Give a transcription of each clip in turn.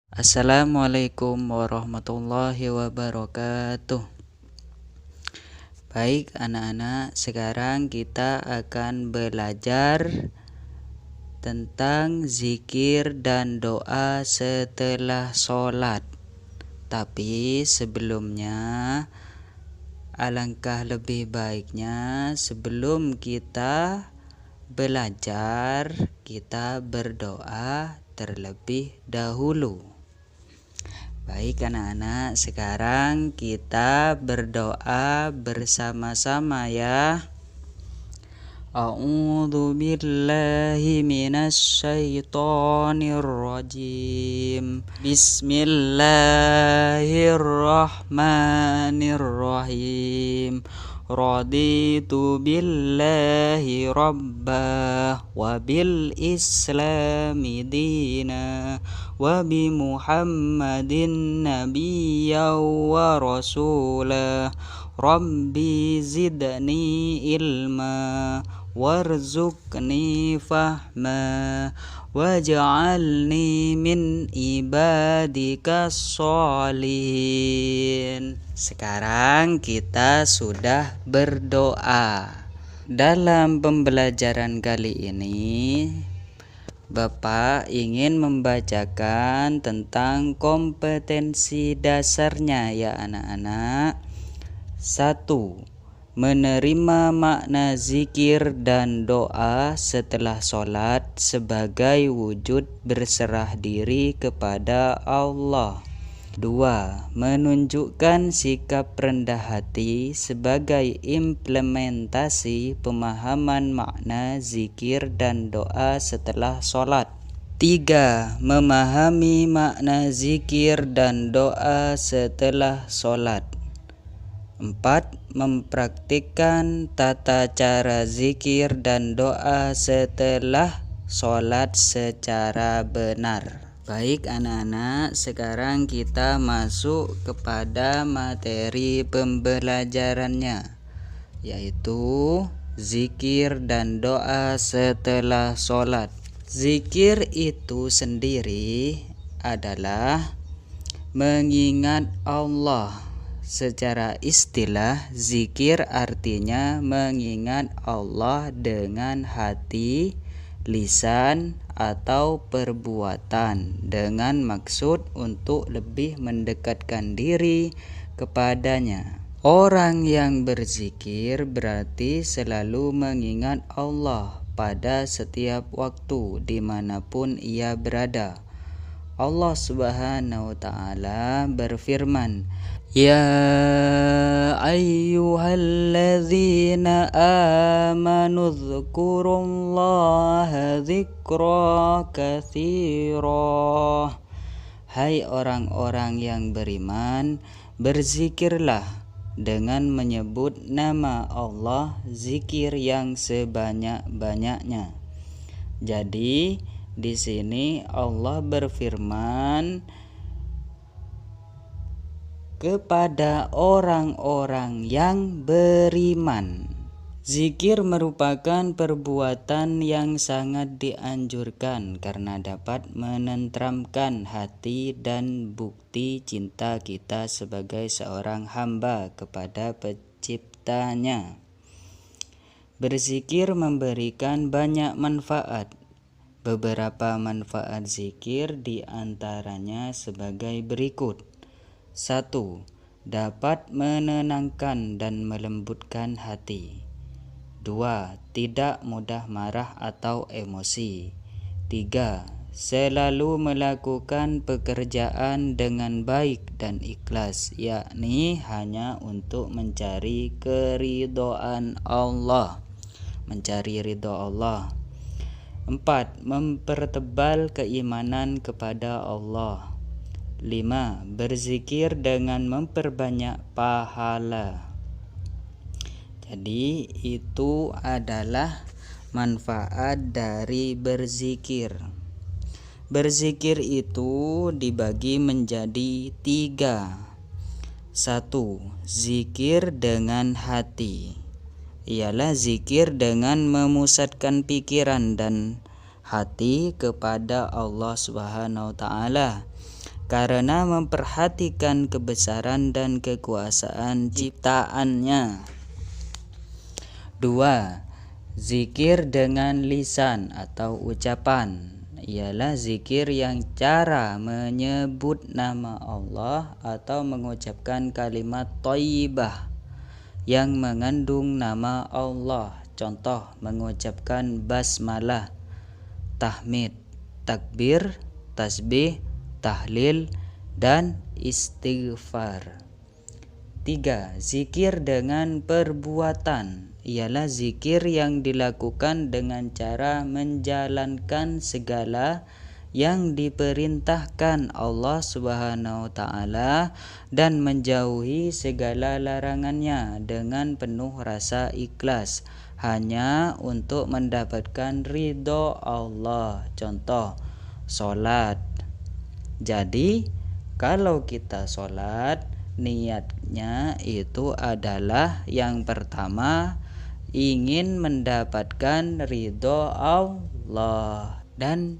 Assalamualaikum warahmatullahi wabarakatuh. Baik anak-anak, sekarang kita akan belajar tentang zikir dan doa setelah sholat. Tapi sebelumnya, alangkah lebih baiknya sebelum kita belajar, kita berdoa terlebih dahulu. Baik anak-anak, sekarang kita berdoa bersama-sama ya. A'udzu billahi minasy syaithanir rajim. Bismillahirrahmanirrahim. Raditu billahi rabbah wa bil islami dina wa bi Muhammadin nabiyyan wa rasulah. Rabbi zidni ilma warzuqni fahma waj'alni min ibadikas sholihin. Sekarang kita sudah berdoa. Dalam pembelajaran kali ini, Bapak ingin membacakan tentang kompetensi dasarnya ya anak-anak. 1. Menerima makna zikir dan doa setelah sholat sebagai wujud berserah diri kepada Allah. 2. Menunjukkan sikap rendah hati sebagai implementasi pemahaman makna zikir dan doa setelah sholat. 3. Memahami makna zikir dan doa setelah sholat. 4. Mempraktikkan tata cara zikir dan doa setelah sholat secara benar. Baik anak-anak, sekarang kita masuk kepada materi pembelajarannya, yaitu zikir dan doa setelah sholat. Zikir itu sendiri adalah mengingat Allah. Secara istilah, zikir artinya mengingat Allah dengan hati, lisan, atau perbuatan dengan maksud untuk lebih mendekatkan diri kepadanya. Orang yang berzikir berarti selalu mengingat Allah pada setiap waktu dimanapun ia berada. Allah Subhanahu wa ta'ala berfirman, Ya ayyuhalladzina amanu dzkurullaha dzikra katsira. Hai orang-orang yang beriman, berzikirlah dengan menyebut nama Allah, zikir yang sebanyak-banyaknya. Jadi di sini Allah berfirman kepada orang-orang yang beriman. Zikir merupakan perbuatan yang sangat dianjurkan karena dapat menenteramkan hati dan bukti cinta kita sebagai seorang hamba kepada penciptanya. Berzikir memberikan banyak manfaat. Beberapa manfaat zikir diantaranya sebagai berikut. 1. Dapat menenangkan dan melembutkan hati. 2. Tidak mudah marah atau emosi. 3. Selalu melakukan pekerjaan dengan baik dan ikhlas, yakni hanya untuk mencari keridhaan Allah, mencari ridha Allah. 4. Mempertebal keimanan kepada Allah. 5. Berzikir dengan memperbanyak pahala. Jadi itu adalah manfaat dari berzikir. Berzikir itu dibagi menjadi 3. 1. Zikir dengan hati. Ialah zikir dengan memusatkan pikiran dan hati kepada Allah Subhanahu wa ta'ala. karena memperhatikan kebesaran dan kekuasaan ciptaannya. 2. Zikir dengan lisan atau ucapan ialah zikir yang cara menyebut nama Allah atau mengucapkan kalimat thayyibah yang mengandung nama Allah. Contoh, mengucapkan basmalah, tahmid, takbir, tasbih, tahlil, dan istighfar. 3. Zikir dengan perbuatan ialah zikir yang dilakukan dengan cara menjalankan segala yang diperintahkan Allah Subhanahu wa taala dan menjauhi segala larangannya dengan penuh rasa ikhlas hanya untuk mendapatkan ridho Allah. Contoh, sholat. Jadi kalau kita sholat, niatnya itu adalah yang pertama ingin mendapatkan ridho Allah dan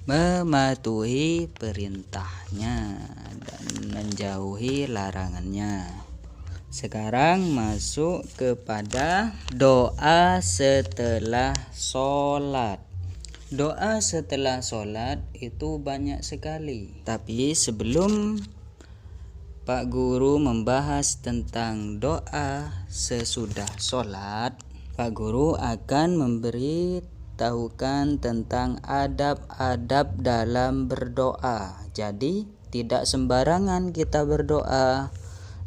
mematuhi perintahnya dan menjauhi larangannya. Sekarang masuk kepada doa setelah sholat. Doa setelah sholat itu banyak sekali. Tapi sebelum Pak Guru membahas tentang doa sesudah sholat, Pak Guru akan memberitahukan tentang adab-adab dalam berdoa. Jadi tidak sembarangan kita berdoa.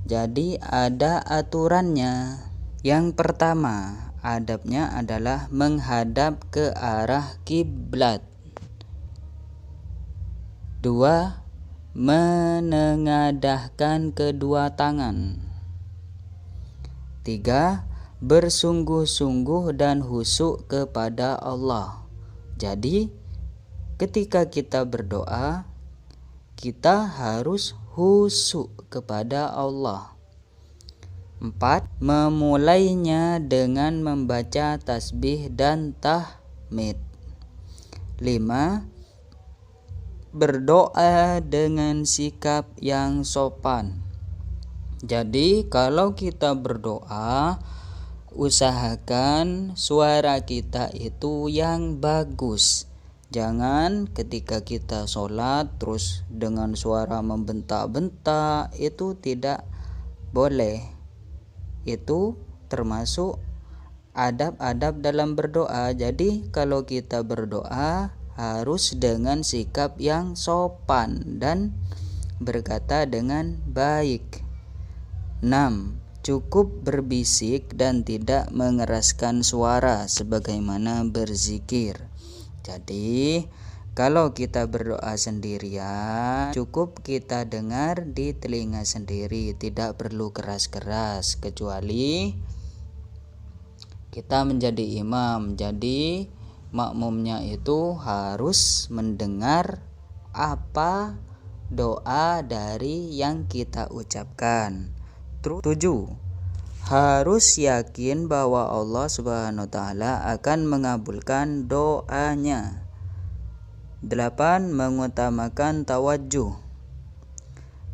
Jadi ada aturannya. Yang pertama, adabnya adalah menghadap ke arah kiblat. 2. Menengadahkan kedua tangan. 3. Bersungguh-sungguh dan khusyuk kepada Allah. Jadi ketika kita berdoa, kita harus khusyuk kepada Allah. 4. Memulainya dengan membaca tasbih dan tahmid. 5. Berdoa dengan sikap yang sopan. Jadi kalau kita berdoa, usahakan suara kita itu yang bagus. Jangan ketika kita sholat terus dengan suara membentak-bentak, itu tidak boleh. Itu termasuk adab-adab dalam berdoa. Jadi kalau kita berdoa harus dengan sikap yang sopan dan berkata dengan baik. 6. Cukup berbisik dan tidak mengeraskan suara sebagaimana berzikir. Jadi kalau kita berdoa sendirian, cukup kita dengar di telinga sendiri, tidak perlu keras-keras, kecuali kita menjadi imam. Jadi makmumnya itu harus mendengar apa doa dari yang kita ucapkan. 7. Harus yakin bahwa Allah Subhanahu wa taala akan mengabulkan doanya. 8. Mengutamakan tawajjuh,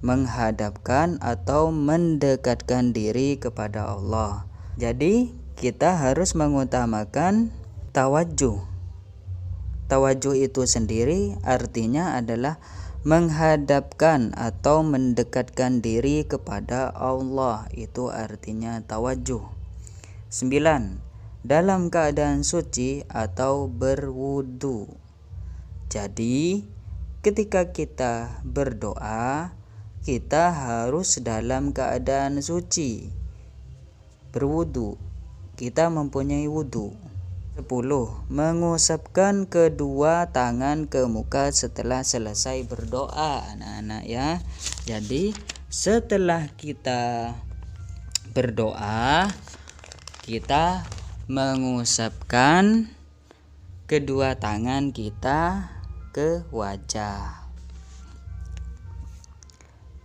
menghadapkan atau mendekatkan diri kepada Allah. Jadi kita harus mengutamakan tawajjuh. Tawajjuh itu sendiri artinya adalah menghadapkan atau mendekatkan diri kepada Allah. Itu artinya tawajjuh. 9. Dalam keadaan suci atau berwudu. Jadi ketika kita berdoa, kita harus dalam keadaan suci, berwudu. Kita mempunyai wudu. 10. Mengusapkan kedua tangan ke muka setelah selesai berdoa, anak-anak ya. Jadi setelah kita berdoa, kita mengusapkan kedua tangan kita ke wajah.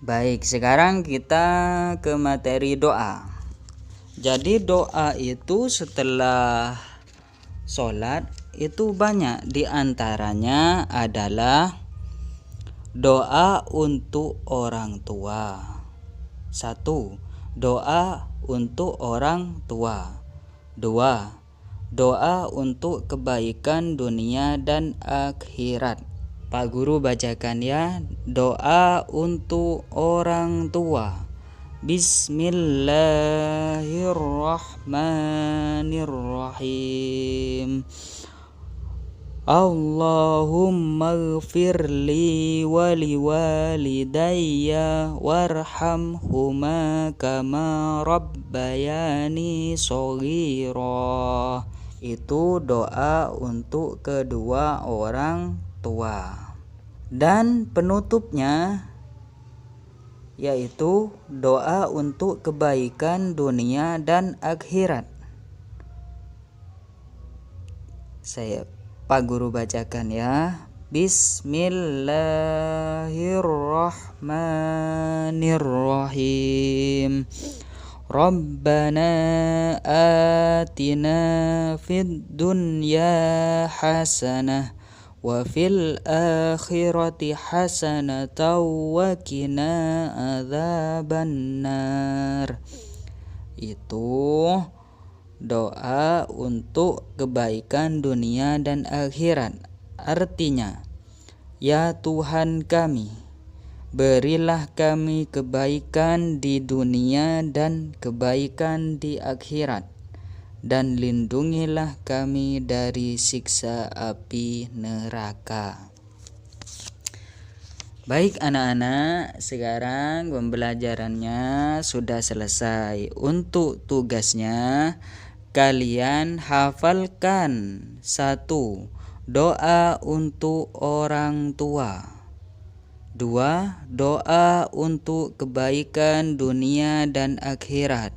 Baik, sekarang kita ke materi doa. Jadi doa itu setelah sholat itu banyak, di antaranya adalah Doa untuk orang tua. 1. Doa untuk orang tua. 2. Doa untuk kebaikan dunia dan akhirat. Pak Guru bacakan ya. Doa untuk orang tua. Bismillahirrahmanirrahim. Allahumma gfirli wali walidayya warhamhuma kama rabbayani shaghira. Itu doa untuk kedua orang tua. Dan penutupnya yaitu doa untuk kebaikan dunia dan akhirat. Pak Guru bacakan ya. Bismillahirrahmanirrahim. Rabbana atina fid dunya hasanah wa fil akhirati hasanatan wa qina adzabannar. Itu doa untuk kebaikan dunia dan akhirat. Artinya, ya Tuhan kami, berilah kami kebaikan di dunia dan kebaikan di akhirat, dan lindungilah kami dari siksa api neraka. Baik anak-anak, sekarang pembelajarannya sudah selesai. Untuk tugasnya, kalian hafalkan 1. Doa untuk orang tua. 2. Doa untuk kebaikan dunia dan akhirat.